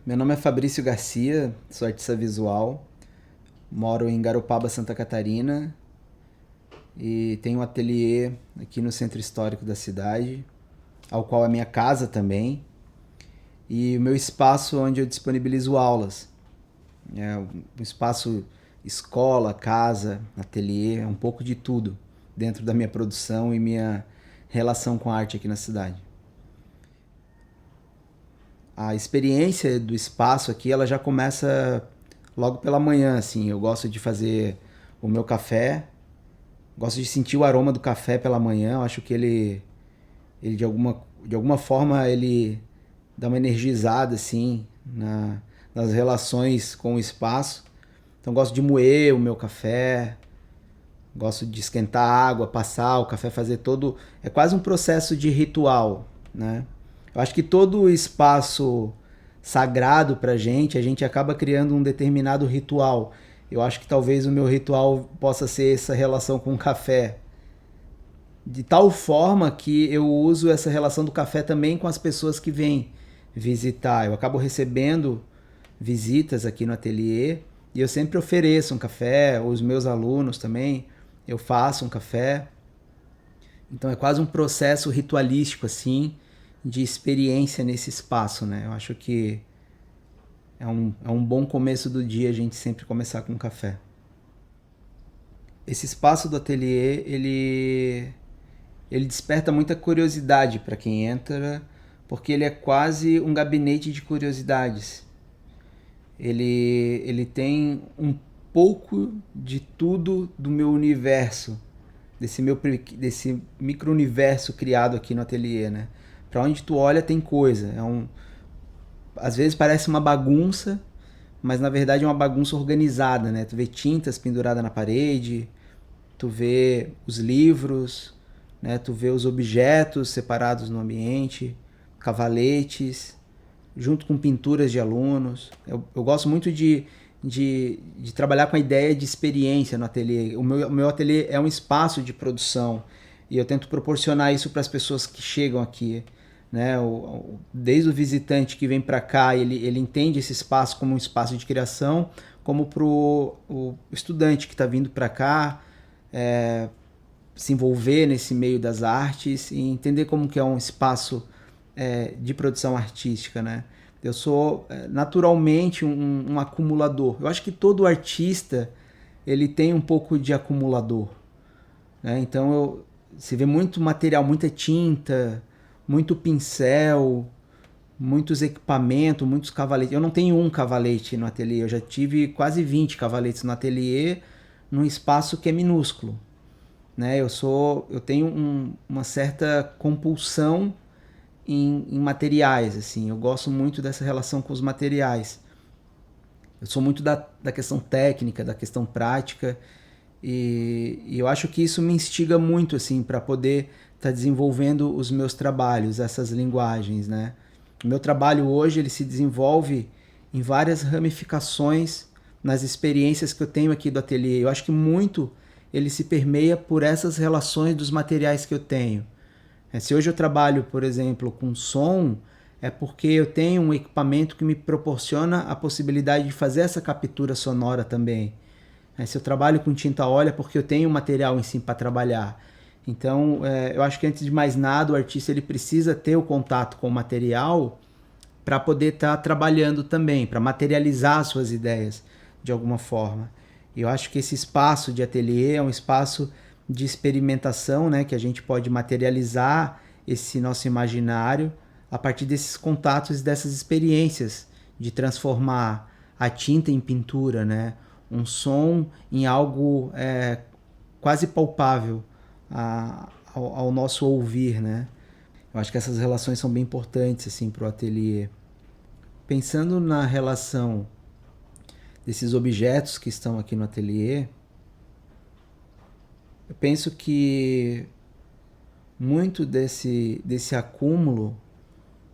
Meu nome é Fabrício Garcia, sou artista visual, moro em Garopaba, Santa Catarina e tenho um ateliê aqui no centro histórico da cidade, ao qual é minha casa também, e o meu espaço onde eu disponibilizo aulas. É um espaço escola, casa, ateliê, é um pouco de tudo dentro da minha produção e minha relação com a arte aqui na cidade. A experiência do espaço aqui, ela já começa logo pela manhã, assim. Eu gosto de fazer o meu café, gosto de sentir o aroma do café pela manhã. Eu acho que ele de alguma forma, ele dá uma energizada, assim, nas relações com o espaço. Então, gosto de moer o meu café, gosto de esquentar a água, passar o café, fazer todo... É quase um processo de ritual, né? Eu acho que todo espaço sagrado pra gente, a gente acaba criando um determinado ritual. Eu acho que talvez o meu ritual possa ser essa relação com o café. De tal forma que eu uso essa relação do café também com as pessoas que vêm visitar. Eu acabo recebendo visitas aqui no ateliê e eu sempre ofereço um café, os meus alunos também, eu faço um café. Então é quase um processo ritualístico, assim, de experiência nesse espaço, né? Eu acho que é um bom começo do dia a gente sempre começar com um café. Esse espaço do ateliê, ele desperta muita curiosidade para quem entra, porque ele é quase um gabinete de curiosidades. Ele tem um pouco de tudo do meu universo, desse micro-universo criado aqui no ateliê, né? Para onde tu olha tem coisa. Às vezes parece uma bagunça, mas na verdade é uma bagunça organizada, né? Tu vê tintas penduradas na parede, tu vê os livros, né? Tu vê os objetos separados no ambiente, cavaletes, junto com pinturas de alunos. Eu gosto muito de trabalhar com a ideia de experiência no ateliê. O meu ateliê é um espaço de produção e eu tento proporcionar isso para as pessoas que chegam aqui, né? Desde o visitante que vem para cá, ele entende esse espaço como um espaço de criação, como para o estudante que está vindo para cá se envolver nesse meio das artes e entender como que é um espaço de produção artística, né? Eu sou naturalmente um acumulador. Eu acho que todo artista ele tem um pouco de acumulador, né? Então você vê muito material, muita tinta, muito pincel, muitos equipamentos, muitos cavaletes. Eu não tenho um cavalete no ateliê, eu já tive quase 20 cavaletes no ateliê, num espaço que é minúsculo, né? Eu tenho uma certa compulsão em materiais, assim. Eu gosto muito dessa relação com os materiais. Eu sou muito da questão técnica, da questão prática, e eu acho que isso me instiga muito, assim, para poder estar desenvolvendo os meus trabalhos, essas linguagens, né? O meu trabalho hoje ele se desenvolve em várias ramificações nas experiências que eu tenho aqui do ateliê. Eu acho que muito ele se permeia por essas relações dos materiais que eu tenho. Se hoje eu trabalho, por exemplo, com som, é porque eu tenho um equipamento que me proporciona a possibilidade de fazer essa captura sonora também. Se eu trabalho com tinta óleo é porque eu tenho um material em si para trabalhar. Então, eu acho que antes de mais nada, o artista ele precisa ter o contato com o material para poder estar trabalhando também, para materializar suas ideias de alguma forma. E eu acho que esse espaço de ateliê é um espaço de experimentação, né, que a gente pode materializar esse nosso imaginário a partir desses contatos e dessas experiências de transformar a tinta em pintura, né, um som em algo quase palpável ao nosso ouvir, né? Eu acho que essas relações são bem importantes assim, para o ateliê. Pensando na relação desses objetos que estão aqui no ateliê, eu penso que muito desse acúmulo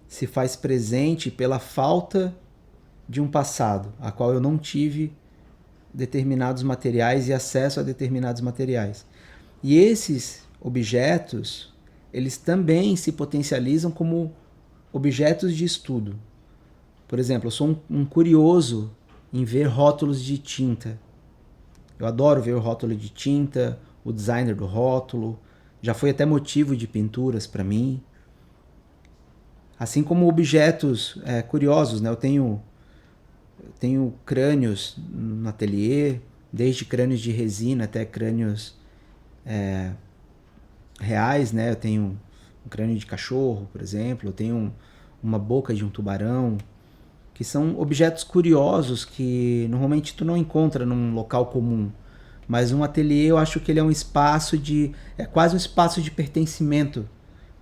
se faz presente pela falta de um passado, a qual eu não tive determinados materiais e acesso a determinados materiais. E esses objetos, eles também se potencializam como objetos de estudo. Por exemplo, eu sou um curioso em ver rótulos de tinta. Eu adoro ver o rótulo de tinta, o designer do rótulo. Já foi até motivo de pinturas para mim. Assim como objetos curiosos, né? Eu tenho crânios no ateliê, desde crânios de resina até crânios reais, né? Eu tenho um crânio de cachorro, por exemplo. Eu tenho uma boca de um tubarão, que são objetos curiosos que normalmente tu não encontra num local comum. Mas um ateliê, eu acho que ele é um espaço é quase um espaço de pertencimento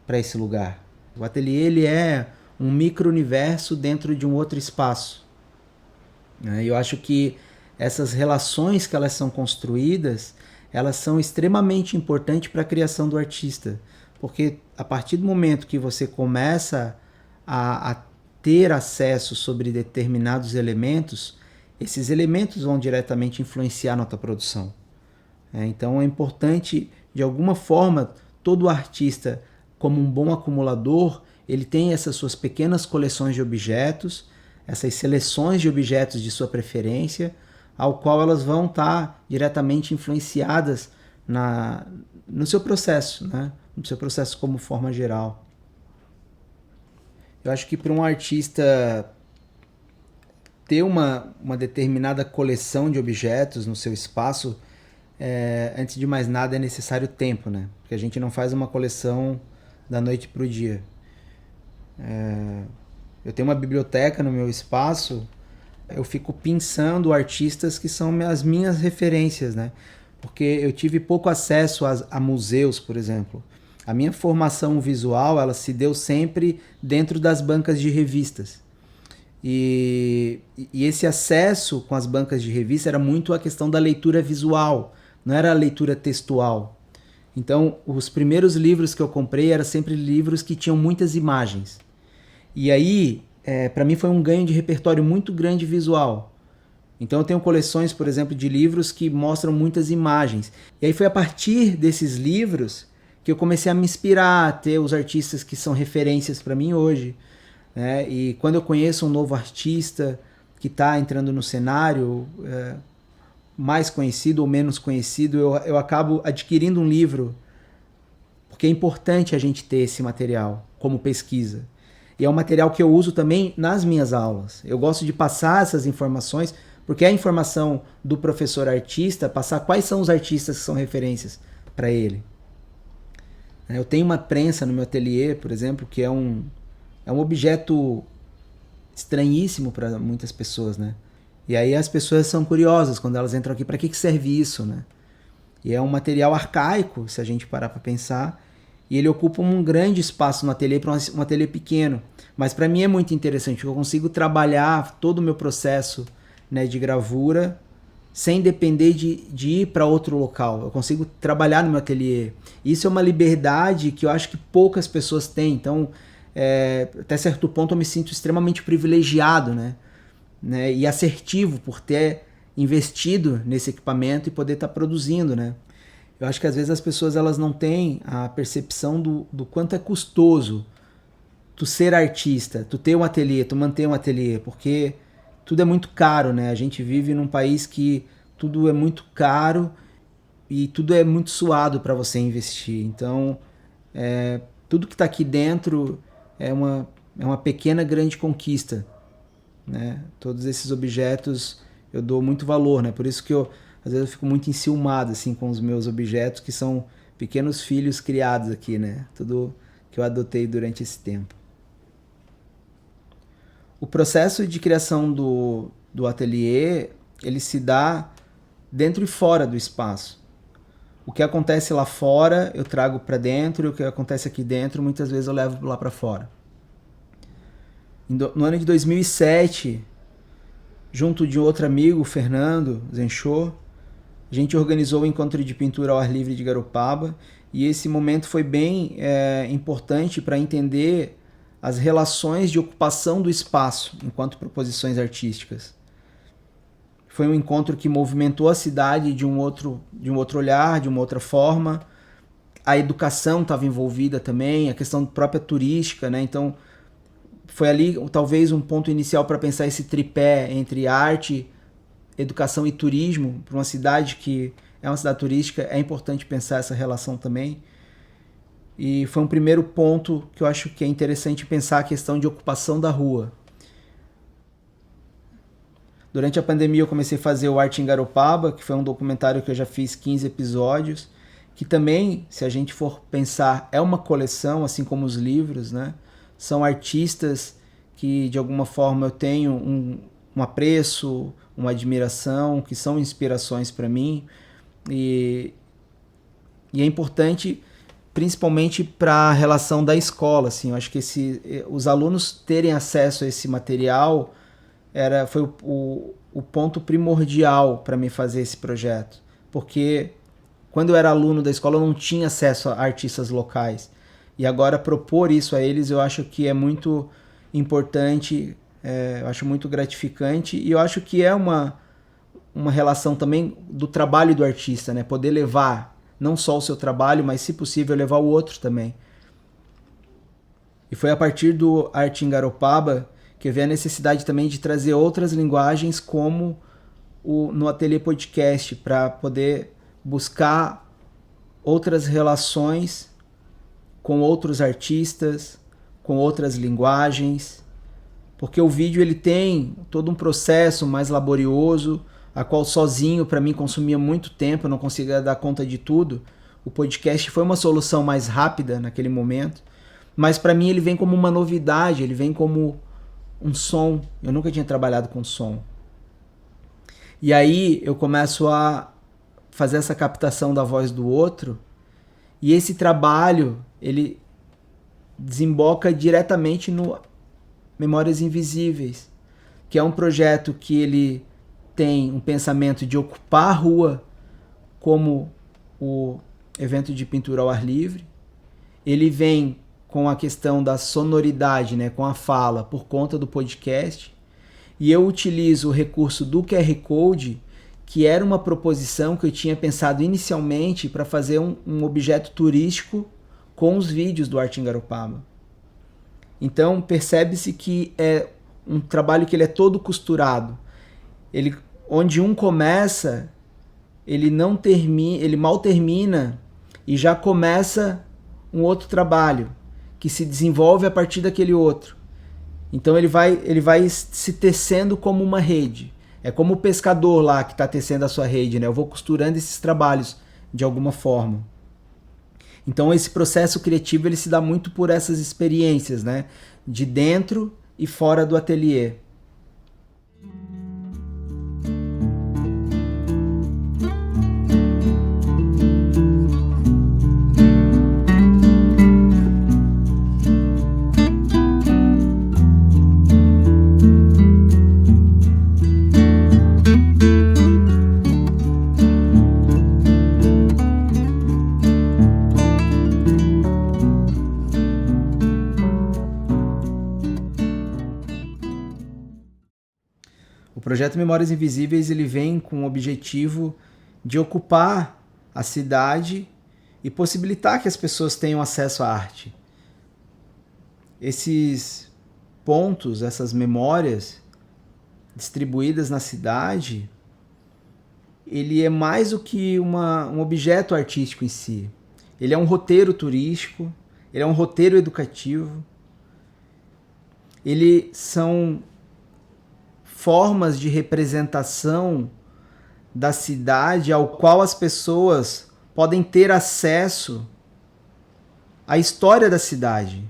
para esse lugar. O ateliê, ele é um micro-universo dentro de um outro espaço. E eu acho que essas relações que elas são construídas, elas são extremamente importantes para a criação do artista. Porque a partir do momento que você começa a ter acesso sobre determinados elementos, esses elementos vão diretamente influenciar na tua produção. Então é importante, de alguma forma, todo artista, como um bom acumulador, ele tem essas suas pequenas coleções de objetos, essas seleções de objetos de sua preferência, ao qual elas vão estar diretamente influenciadas no seu processo, né? No seu processo como forma geral. Eu acho que para um artista ter uma determinada coleção de objetos no seu espaço, antes de mais nada é necessário tempo, né? Porque a gente não faz uma coleção da noite para o dia. Eu tenho uma biblioteca no meu espaço, eu fico pensando artistas que são as minhas referências, né? Porque eu tive pouco acesso a museus, por exemplo. A minha formação visual, ela se deu sempre dentro das bancas de revistas. E esse acesso com as bancas de revista era muito a questão da leitura visual, não era a leitura textual. Então, os primeiros livros que eu comprei eram sempre livros que tinham muitas imagens. E aí, para mim foi um ganho de repertório muito grande visual. Então eu tenho coleções, por exemplo, de livros que mostram muitas imagens. E aí foi a partir desses livros que eu comecei a me inspirar, a ter os artistas que são referências para mim hoje. Né? E quando eu conheço um novo artista que está entrando no cenário, mais conhecido ou menos conhecido, eu acabo adquirindo um livro, porque é importante a gente ter esse material como pesquisa. E é um material que eu uso também nas minhas aulas. Eu gosto de passar essas informações, porque é a informação do professor artista, passar quais são os artistas que são referências para ele. Eu tenho uma prensa no meu ateliê, por exemplo, que é um objeto estranhíssimo para muitas pessoas, né? E aí as pessoas são curiosas quando elas entram aqui, para que serve isso, né? E é um material arcaico, se a gente parar para pensar, e ele ocupa um grande espaço no ateliê para um ateliê pequeno. Mas para mim é muito interessante, porque eu consigo trabalhar todo o meu processo, né, de gravura sem depender de ir para outro local. Eu consigo trabalhar no meu ateliê. Isso é uma liberdade que eu acho que poucas pessoas têm. Então, até certo ponto, eu me sinto extremamente privilegiado, né? E assertivo por ter investido nesse equipamento e poder estar produzindo, né? Eu acho que às vezes as pessoas elas não têm a percepção do quanto é custoso tu ser artista, tu ter um ateliê, tu manter um ateliê, porque tudo é muito caro, né? A gente vive num país que tudo é muito caro e tudo é muito suado para você investir. Então, tudo que está aqui dentro é uma pequena grande conquista, né? Todos esses objetos eu dou muito valor, né? Por isso que às vezes eu fico muito enciumado assim com os meus objetos, que são pequenos filhos criados aqui, né? Tudo que eu adotei durante esse tempo. O processo de criação do ateliê, ele se dá dentro e fora do espaço. O que acontece lá fora eu trago para dentro, e o que acontece aqui dentro muitas vezes eu levo lá para fora. No ano de 2007, junto de outro amigo, o Fernando Zenchô, a gente organizou o encontro de pintura ao ar livre de Garopaba, e esse momento foi bem importante para entender as relações de ocupação do espaço enquanto proposições artísticas. Foi um encontro que movimentou a cidade de um outro olhar, de uma outra forma. A educação estava envolvida também, a questão própria turística, né? Então, foi ali talvez um ponto inicial para pensar esse tripé entre arte, educação e turismo. Para uma cidade que é uma cidade turística, é importante pensar essa relação também. E foi um primeiro ponto que eu acho que é interessante pensar a questão de ocupação da rua. Durante a pandemia eu comecei a fazer o Arte em Garopaba, que foi um documentário que eu já fiz 15 episódios, que também, se a gente for pensar, é uma coleção, assim como os livros, né? São artistas que de alguma forma eu tenho um apreço, uma admiração, que são inspirações para mim, e é importante principalmente para a relação da escola, assim. Eu acho que os alunos terem acesso a esse material foi o ponto primordial para mim fazer esse projeto, porque quando eu era aluno da escola eu não tinha acesso a artistas locais, e agora propor isso a eles eu acho que é muito importante, eu acho muito gratificante, e eu acho que é uma relação também do trabalho do artista, né? Poder levar não só o seu trabalho, mas se possível levar o outro também. E foi a partir do Arte em Garopaba que eu vi a necessidade também de trazer outras linguagens, como no Ateliê Podcast, para poder buscar outras relações com outros artistas, com outras linguagens, porque o vídeo ele tem todo um processo mais laborioso, a qual sozinho para mim consumia muito tempo, eu não conseguia dar conta de tudo. O podcast foi uma solução mais rápida naquele momento, mas para mim ele vem como uma novidade, ele vem como um som. Eu nunca tinha trabalhado com som. E aí eu começo a fazer essa captação da voz do outro, e esse trabalho ele desemboca diretamente no Memórias Invisíveis, que é um projeto que ele tem um pensamento de ocupar a rua como o evento de pintura ao ar livre. Ele vem com a questão da sonoridade, né, com a fala, por conta do podcast. E eu utilizo o recurso do QR Code, que era uma proposição que eu tinha pensado inicialmente para fazer um objeto turístico com os vídeos do Arte em Garopaba. Então percebe-se que é um trabalho que ele é todo costurado. Onde um começa, ele não termina, ele mal termina e já começa um outro trabalho que se desenvolve a partir daquele outro. Então ele vai se tecendo como uma rede. É como o pescador lá que está tecendo a sua rede, né? Eu vou costurando esses trabalhos de alguma forma. Então esse processo criativo ele se dá muito por essas experiências, né? De dentro e fora do ateliê. projeto Memórias Invisíveis ele vem com o objetivo de ocupar a cidade e possibilitar que as pessoas tenham acesso à arte. Esses pontos, essas memórias distribuídas na cidade, ele é mais do que um objeto artístico em si. Ele é um roteiro turístico, ele é um roteiro educativo, ele são formas de representação da cidade ao qual as pessoas podem ter acesso à história da cidade.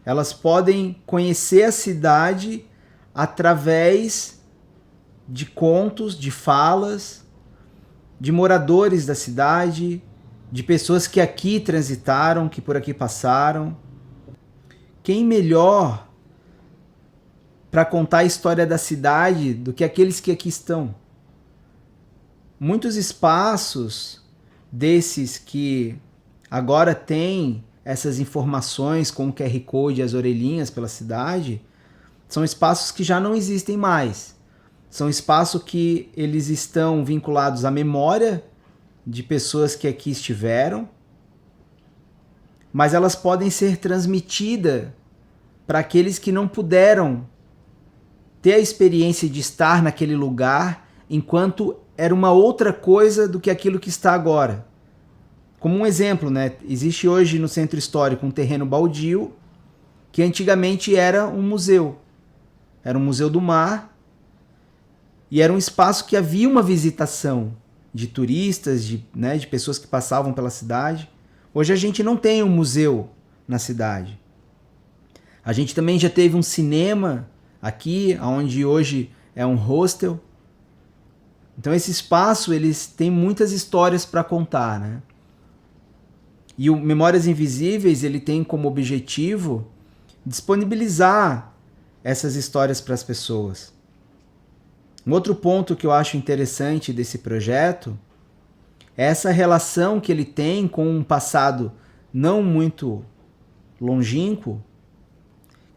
Elas podem conhecer a cidade através de contos, de falas, de moradores da cidade, de pessoas que aqui transitaram, que por aqui passaram. Quem melhor para contar a história da cidade do que aqueles que aqui estão? Muitos espaços desses que agora têm essas informações com o QR Code e as orelhinhas pela cidade, são espaços que já não existem mais. São espaços que eles estão vinculados à memória de pessoas que aqui estiveram, mas elas podem ser transmitidas para aqueles que não puderam ter a experiência de estar naquele lugar enquanto era uma outra coisa do que aquilo que está agora. Como um exemplo, né? Existe hoje no centro histórico um terreno baldio que antigamente era um museu. Era um museu do mar e era um espaço que havia uma visitação de turistas, de pessoas que passavam pela cidade. Hoje a gente não tem um museu na cidade. A gente também já teve um cinema aqui, onde hoje é um hostel. Então esse espaço, eles têm muitas histórias para contar, né? E o Memórias Invisíveis, ele tem como objetivo disponibilizar essas histórias para as pessoas. Um outro ponto que eu acho interessante desse projeto é essa relação que ele tem com um passado não muito longínquo,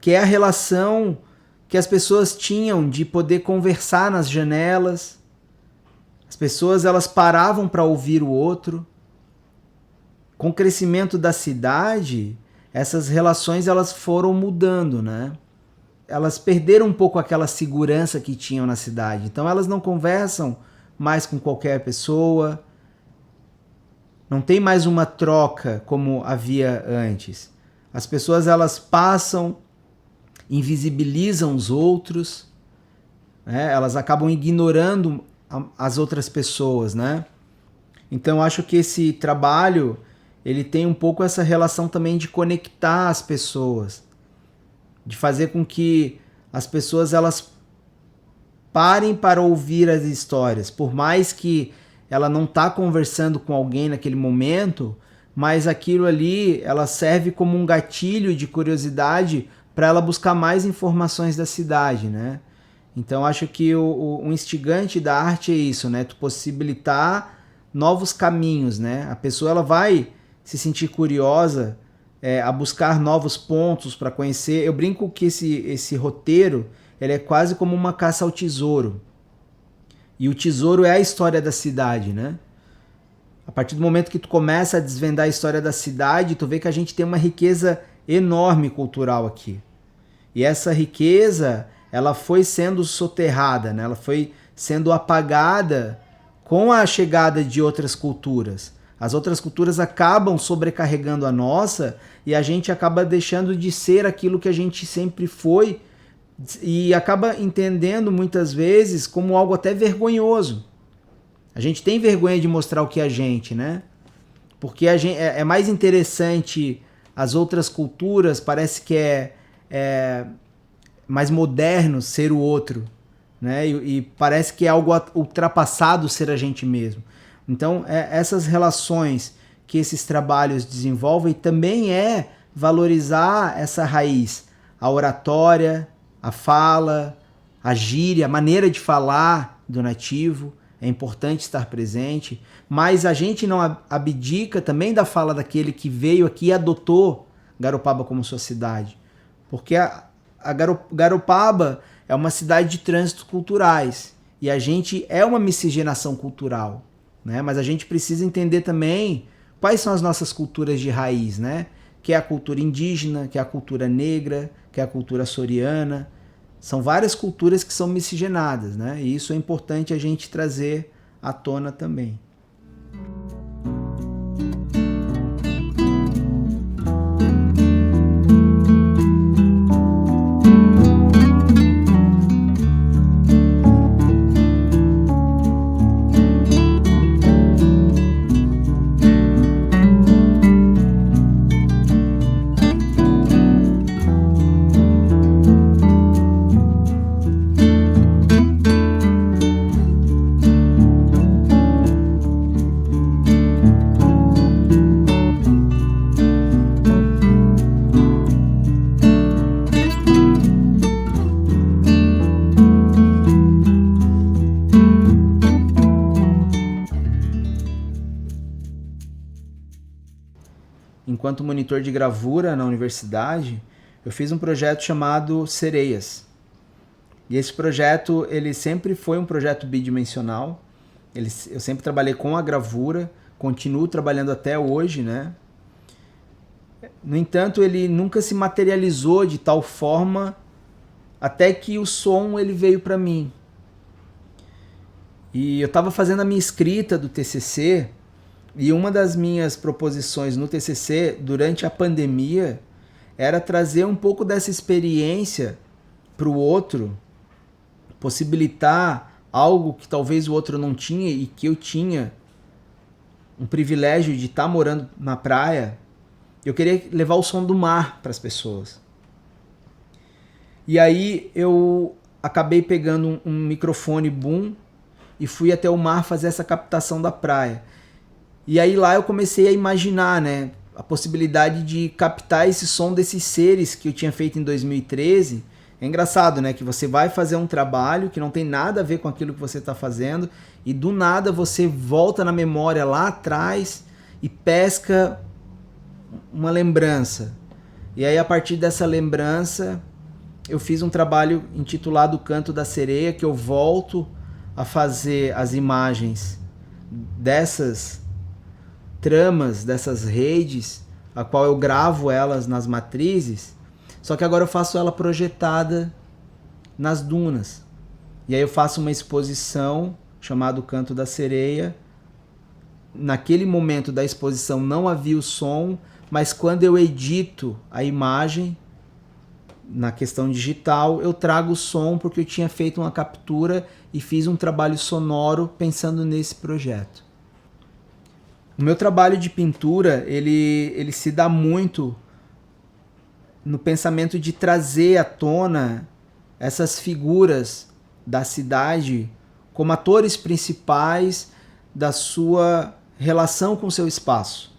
que é a relação que as pessoas tinham de poder conversar nas janelas. As pessoas, elas paravam para ouvir o outro. Com o crescimento da cidade, essas relações elas foram mudando, né? Elas perderam um pouco aquela segurança que tinham na cidade. Então elas não conversam mais com qualquer pessoa. Não tem mais uma troca como havia antes. As pessoas, elas passam, invisibilizam os outros, né? Elas acabam ignorando as outras pessoas, né? Então eu acho que esse trabalho ele tem um pouco essa relação também de conectar as pessoas, de fazer com que as pessoas elas parem para ouvir as histórias, por mais que ela não está conversando com alguém naquele momento, mas aquilo ali ela serve como um gatilho de curiosidade para ela buscar mais informações da cidade, né? Então acho que o instigante da arte é isso, né? Tu possibilitar novos caminhos, né? A pessoa ela vai se sentir curiosa a buscar novos pontos para conhecer. Eu brinco que esse roteiro ele é quase como uma caça ao tesouro. E o tesouro é a história da cidade, né? A partir do momento que tu começa a desvendar a história da cidade, tu vê que a gente tem uma riqueza enorme cultural aqui. E essa riqueza, ela foi sendo soterrada, né? Ela foi sendo apagada com a chegada de outras culturas. As outras culturas acabam sobrecarregando a nossa e a gente acaba deixando de ser aquilo que a gente sempre foi e acaba entendendo muitas vezes como algo até vergonhoso. A gente tem vergonha de mostrar o que é a gente, né? Porque é mais interessante as outras culturas, parece que é mais moderno ser o outro, né? E parece que é algo ultrapassado ser a gente mesmo. Então, essas relações que esses trabalhos desenvolvem também é valorizar essa raiz, a oratória, a fala, a gíria, a maneira de falar do nativo. É importante estar presente, mas a gente não abdica também da fala daquele que veio aqui e adotou Garopaba como sua cidade. Porque a Garopaba é uma cidade de trânsitos culturais. E a gente é uma miscigenação cultural, né? Mas a gente precisa entender também quais são as nossas culturas de raiz, né? Que é a cultura indígena, que é a cultura negra, que é a cultura açoriana. São várias culturas que são miscigenadas, né? E isso é importante a gente trazer à tona também. Enquanto monitor de gravura na universidade, eu fiz um projeto chamado Sereias. E esse projeto, ele sempre foi um projeto bidimensional. Eu sempre trabalhei com a gravura, continuo trabalhando até hoje, né? No entanto, ele nunca se materializou de tal forma até que o som ele veio para mim. E eu estava fazendo a minha escrita do TCC, e uma das minhas proposições no TCC, durante a pandemia, era trazer um pouco dessa experiência para o outro, possibilitar algo que talvez o outro não tinha e que eu tinha, um privilégio de estar morando na praia. Eu queria levar o som do mar para as pessoas. E aí eu acabei pegando um microfone boom e fui até o mar fazer essa captação da praia. E aí lá eu comecei a imaginar, né, a possibilidade de captar esse som desses seres que eu tinha feito em 2013. É engraçado, né, que você vai fazer um trabalho que não tem nada a ver com aquilo que você está fazendo e do nada você volta na memória lá atrás e pesca uma lembrança. E aí a partir dessa lembrança eu fiz um trabalho intitulado Canto da Sereia, que eu volto a fazer as imagens dessas tramas, dessas redes, a qual eu gravo elas nas matrizes, só que agora eu faço ela projetada nas dunas. E aí eu faço uma exposição chamada Canto da Sereia. Naquele momento da exposição não havia o som, mas quando eu edito a imagem, na questão digital, eu trago o som porque eu tinha feito uma captura e fiz um trabalho sonoro pensando nesse projeto. O meu trabalho de pintura, ele se dá muito no pensamento de trazer à tona essas figuras da cidade como atores principais da sua relação com o seu espaço.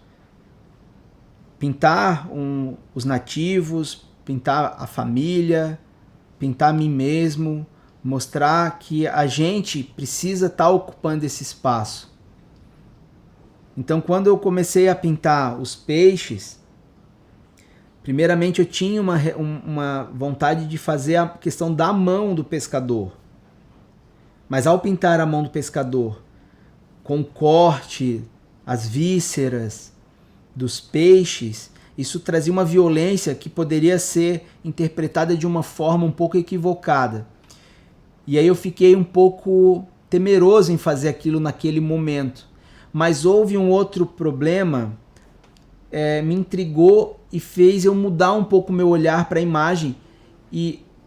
Pintar os nativos, pintar a família, pintar a mim mesmo, mostrar que a gente precisa estar ocupando esse espaço. Então, quando eu comecei a pintar os peixes, primeiramente eu tinha uma vontade de fazer a questão da mão do pescador. Mas ao pintar a mão do pescador com o corte, as vísceras dos peixes, isso trazia uma violência que poderia ser interpretada de uma forma um pouco equivocada. E aí eu fiquei um pouco temeroso em fazer aquilo naquele momento. Mas houve um outro problema, me intrigou e fez eu mudar um pouco o meu olhar para a imagem.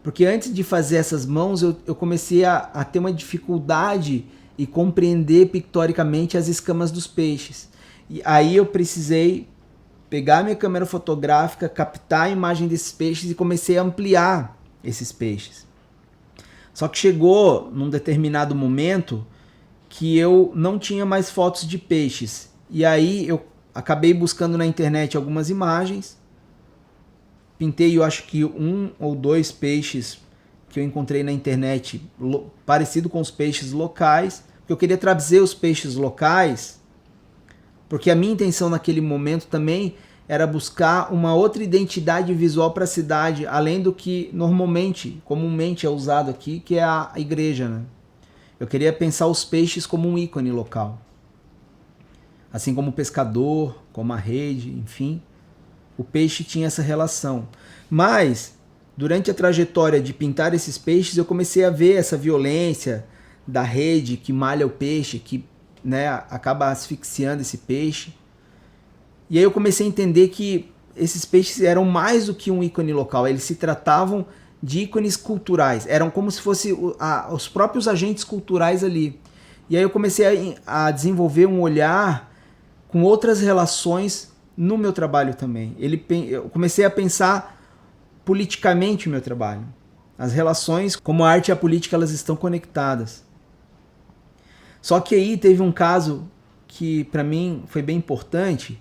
Porque antes de fazer essas mãos, eu comecei a ter uma dificuldade e compreender pictoricamente as escamas dos peixes. E aí eu precisei pegar minha câmera fotográfica, captar a imagem desses peixes e comecei a ampliar esses peixes. Só que chegou num determinado momento que eu não tinha mais fotos de peixes. E aí eu acabei buscando na internet algumas imagens. Pintei, eu acho que 1 ou 2 peixes que eu encontrei na internet parecido com os peixes locais. Eu queria trazer os peixes locais, porque a minha intenção naquele momento também era buscar uma outra identidade visual para a cidade, além do que normalmente, comumente é usado aqui, que é a igreja, né? Eu queria pensar os peixes como um ícone local. Assim como o pescador, como a rede, enfim, o peixe tinha essa relação. Mas, durante a trajetória de pintar esses peixes, eu comecei a ver essa violência da rede que malha o peixe, que, né, acaba asfixiando esse peixe. E aí eu comecei a entender que esses peixes eram mais do que um ícone local, eles se tratavam de ícones culturais, eram como se fossem os próprios agentes culturais ali. E aí eu comecei a desenvolver um olhar com outras relações no meu trabalho também. Eu comecei a pensar politicamente o meu trabalho. As relações, como a arte e a política, elas estão conectadas. Só que aí teve um caso que para mim foi bem importante.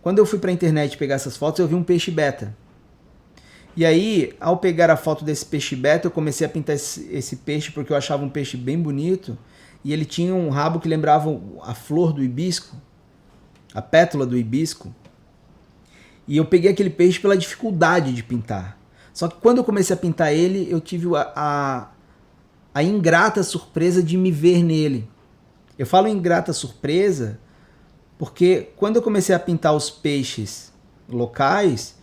Quando eu fui para a internet pegar essas fotos, eu vi um peixe beta. E aí, ao pegar a foto desse peixe beta, eu comecei a pintar esse peixe porque eu achava um peixe bem bonito. E ele tinha um rabo que lembrava a flor do hibisco, a pétala do hibisco. E eu peguei aquele peixe pela dificuldade de pintar. Só que quando eu comecei a pintar ele, eu tive a ingrata surpresa de me ver nele. Eu falo ingrata surpresa porque quando eu comecei a pintar os peixes locais,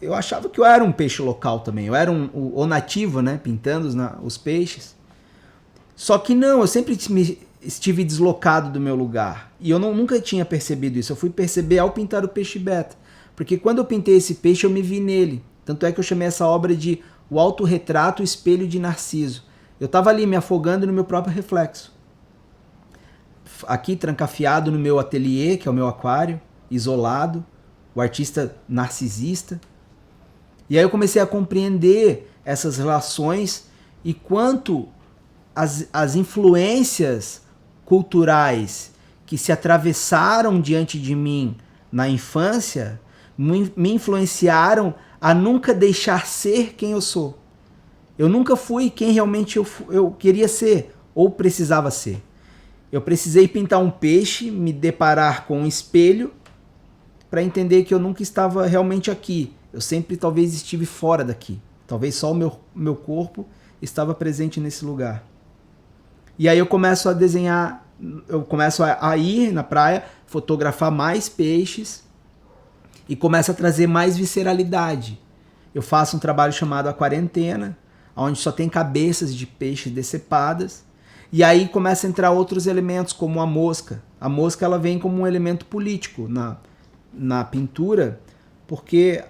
eu achava que eu era um peixe local também. Eu era o nativo, né, pintando os peixes. Só que não, eu sempre estive deslocado do meu lugar. E eu nunca tinha percebido isso. Eu fui perceber ao pintar o peixe beta. Porque quando eu pintei esse peixe, eu me vi nele. Tanto é que eu chamei essa obra de O Autorretrato Espelho de Narciso. Eu estava ali me afogando no meu próprio reflexo. Aqui trancafiado no meu ateliê, que é o meu aquário, isolado, o artista narcisista. E aí eu comecei a compreender essas relações e quanto as influências culturais que se atravessaram diante de mim na infância me influenciaram a nunca deixar ser quem eu sou. Eu nunca fui quem realmente eu queria ser ou precisava ser. Eu precisei pintar um peixe, me deparar com um espelho para entender que eu nunca estava realmente aqui. Eu sempre talvez estive fora daqui. Talvez só o meu corpo estava presente nesse lugar. E aí eu começo a desenhar, eu começo a ir na praia, fotografar mais peixes e começo a trazer mais visceralidade. Eu faço um trabalho chamado A Quarentena, onde só tem cabeças de peixes decepadas. E aí começa a entrar outros elementos, como a mosca. A mosca ela vem como um elemento político na pintura, porque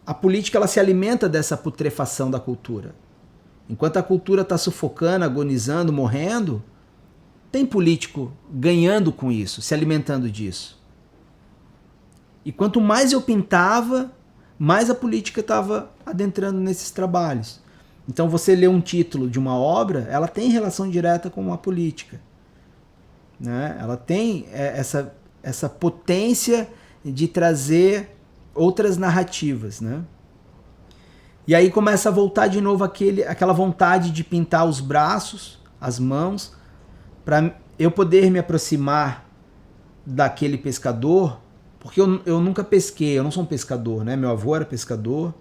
a política ela se alimenta dessa putrefação da cultura. Enquanto a cultura está sufocando, agonizando, morrendo, tem político ganhando com isso, se alimentando disso. E quanto mais eu pintava, mais a política estava adentrando nesses trabalhos. Então você lê um título de uma obra, ela tem relação direta com a política. Né? Ela tem essa potência de trazer outras narrativas. Né? E aí começa a voltar de novo aquela vontade de pintar os braços, as mãos, para eu poder me aproximar daquele pescador, porque eu nunca pesquei, eu não sou um pescador, né? Meu avô era pescador,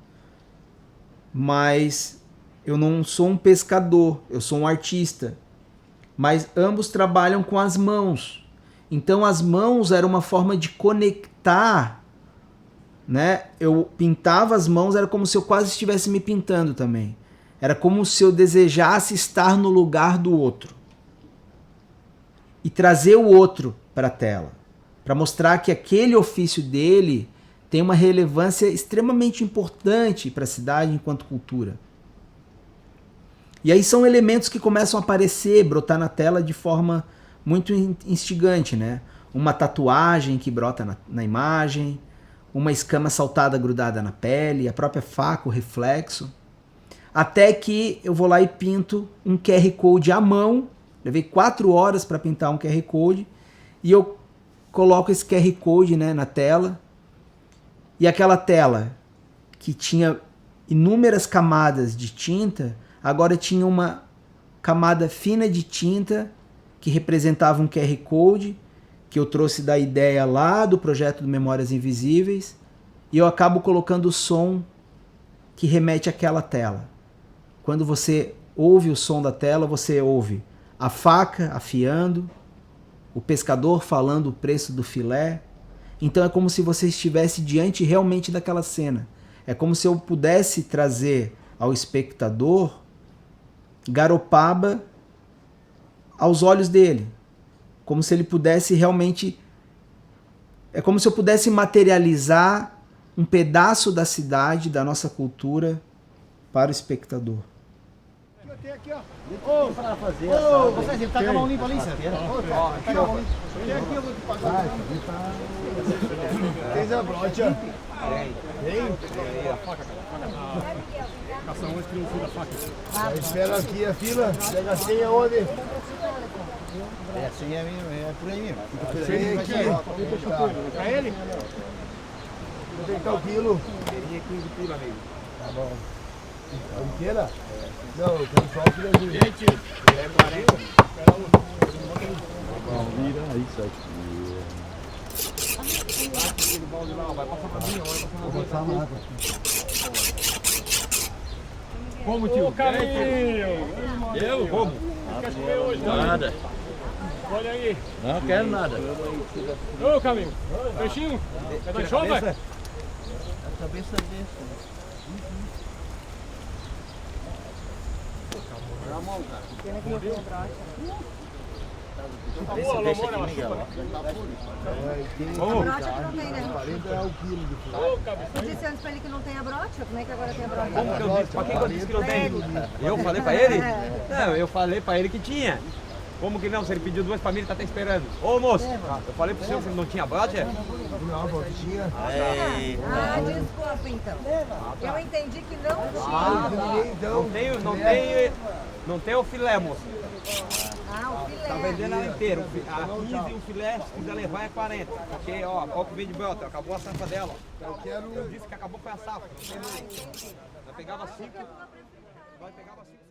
mas eu não sou um pescador, eu sou um artista. Mas ambos trabalham com as mãos. Então as mãos eram uma forma de conectar, né? Eu pintava as mãos, era como se eu quase estivesse me pintando também. Era como se eu desejasse estar no lugar do outro. E trazer o outro para a tela. Para mostrar que aquele ofício dele tem uma relevância extremamente importante para a cidade enquanto cultura. E aí são elementos que começam a aparecer, brotar na tela de forma muito instigante, né? Uma tatuagem que brota na imagem, uma escama saltada grudada na pele, a própria faca, o reflexo. Até que eu vou lá e pinto um QR Code à mão. Levei 4 horas para pintar um QR Code. E eu coloco esse QR Code, né, na tela. E aquela tela que tinha inúmeras camadas de tinta, agora tinha uma camada fina de tinta que representava um QR Code que eu trouxe da ideia lá do projeto do Memórias Invisíveis, e eu acabo colocando o som que remete àquela tela. Quando você ouve o som da tela, você ouve a faca afiando, o pescador falando o preço do filé. Então é como se você estivesse diante realmente daquela cena. É como se eu pudesse trazer ao espectador Garopaba aos olhos dele. Como se ele pudesse realmente... É como se eu pudesse materializar um pedaço da cidade, da nossa cultura, para o espectador. Tem aqui, ó. Ô, para fazer. Ô, vocês, ele tá com a mão limpa ali, Zé. Ó, tá com a mão limpa. Tem aqui, eu vou te pagar. Tem a brocha? Tem? Caça onde que não fui da faca. Espera aqui a fila. Pega a senha onde? É, a senha é por aí mesmo. Senha aqui. Pra ele? Vou tentar o quilo. Ele é 15 pila, amigo. Tá bom. Inteira? Não, eu quero só o quilo de... Gente, é 40. Vira isso aqui. Vai passar pra mim, vai passar na água. Como, tio? Ô, Caminho! Eu? Como? Quer comer hoje? Nada. Olha aí. Não quero nada. Ô, Caminho! Peixinho? Quer dar show, velho? A cabeça desse. Na mão, cara. Pena que não tem braço. Boa, Lomora, ela chupa. A brocha que não tem, né? 40 é o quilo de filé. Eu disse antes pra ele que não tem a brocha, como é que agora tem a brocha? Como que eu disse? Pra quem que eu disse que não tem? Eu falei pra ele? Não, eu falei pra ele que tinha. Como que não? Se ele pediu duas famílias, tá até esperando. Ô moço, eu falei pro senhor que não tinha brocha? Não, pô, tinha. Ah, desculpa então. Eu entendi que não tinha. Não tem o filé, moço. Ah, o filé. Tá vendendo ela inteira. A 15 e o filé, se quiser levar, é 40. Porque, ó, olha o que vem de brota, acabou a safra dela. Eu disse que acabou foi a safra. Nós pegava 5, nós pegava 5.